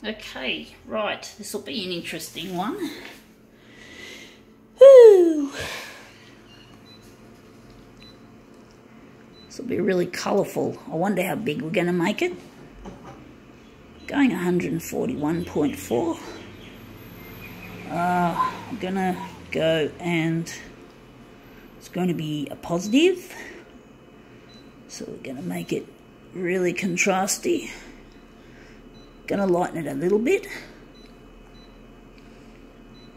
Okay, right, this will be an interesting one. Woo! This will be really colourful. I wonder how big we're going to make it. Going 141.4. I'm going to go, and it's going to be a positive. So we're going to make it really contrasty. Going to lighten it a little bit.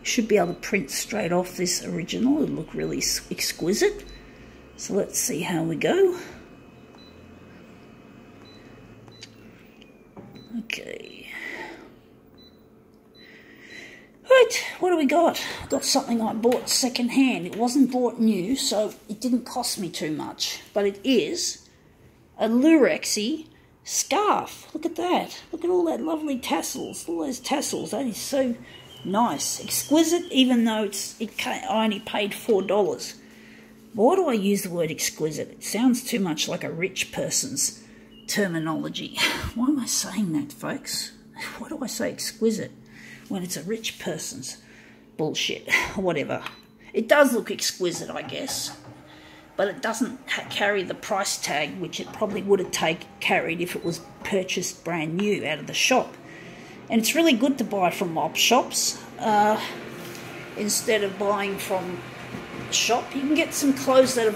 Should be able to print straight off this original. It'll look really exquisite. So let's see how we go. Okay. Right, what do we got? I got something I bought second hand. It wasn't bought new, so it didn't cost me too much. But it is a Lurexy scarf. Look at that. Look at all that lovely tassels. All those tassels. That is so nice. Exquisite, even though I only paid $4. Why do I use the word exquisite? It sounds too much like a rich person's terminology. Why am I saying that, folks? Why do I say exquisite when it's a rich person's bullshit? Whatever. It does look exquisite, I guess, but it doesn't carry the price tag which it probably would have carried if it was purchased brand new out of the shop. And it's really good to buy from op shops instead of buying from shop. You can get some clothes that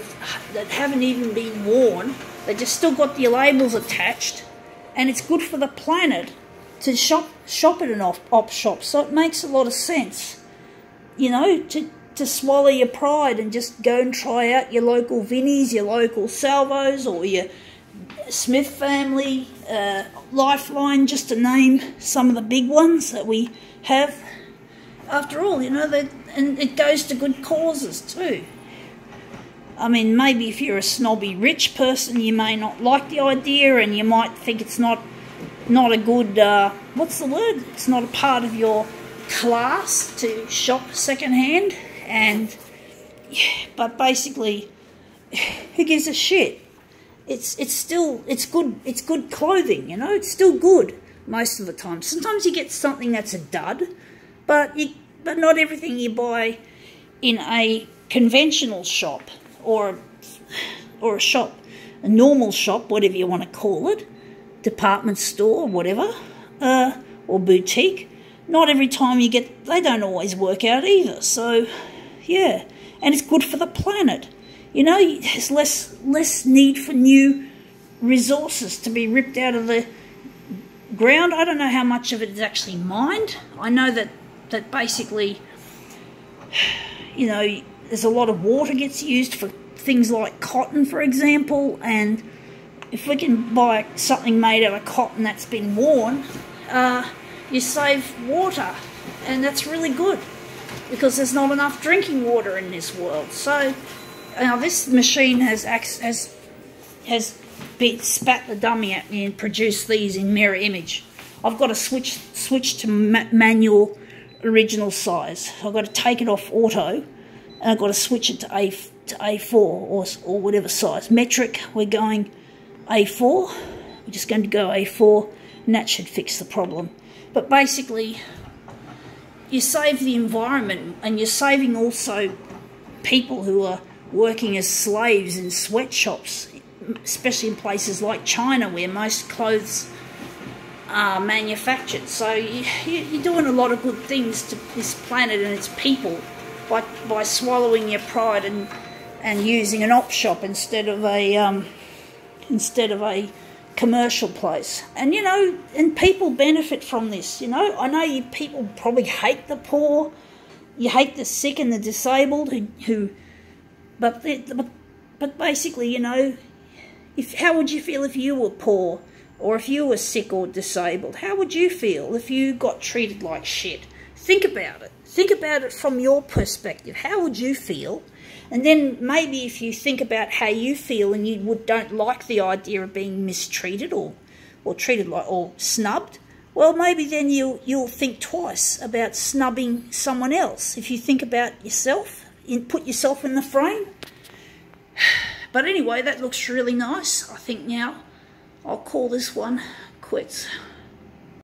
haven't even been worn. They just still got the labels attached, and it's good for the planet to shop at an op shop. So it makes a lot of sense, you know, to swallow your pride and just go and try out your local Vinnies, your local Salvos, or your Smith family, Lifeline, just to name some of the big ones that we have. After all, you know, and it goes to good causes too. I mean, maybe if you're a snobby rich person, you may not like the idea, and you might think it's not a good, what's the word? It's not a part of your class to shop secondhand. But basically, who gives a shit? It's good clothing, you know. It's still good most of the time. Sometimes you get something that's a dud, but not everything you buy in a conventional shop or a shop, a normal shop, whatever you want to call it, department store, whatever, or boutique. Not every time you get, they don't always work out either. So, yeah, and it's good for the planet. You know, there's less need for new resources to be ripped out of the ground. I don't know how much of it is actually mined. I know that basically, you know, there's a lot of water gets used for things like cotton, for example, and if we can buy something made out of cotton that's been worn, you save water, and that's really good because there's not enough drinking water in this world. So now this machine has spat the dummy at me and produced these in mirror image. I've got to switch to manual original size. I've got to take it off auto, and I've got to switch it to A4 or whatever size. Metric, we're going A4. We're just going to go A4, and that should fix the problem. But basically, you save the environment, and you're saving also people who are working as slaves in sweatshops, especially in places like China where most clothes are manufactured. So you're doing a lot of good things to this planet and its people by swallowing your pride and using an op shop instead of a commercial place. And you know, and people benefit from this. You know, I know you people probably hate the poor, you hate the sick and the disabled but basically, you know, how would you feel if you were poor, or if you were sick or disabled? How would you feel if you got treated like shit? Think about it. Think about it from your perspective. How would you feel? And then maybe if you think about how you feel and you don't like the idea of being mistreated or treated like, or snubbed, well, maybe then you'll think twice about snubbing someone else. If you think about yourself, put yourself in the frame. But anyway, that looks really nice. I think now I'll call this one quits.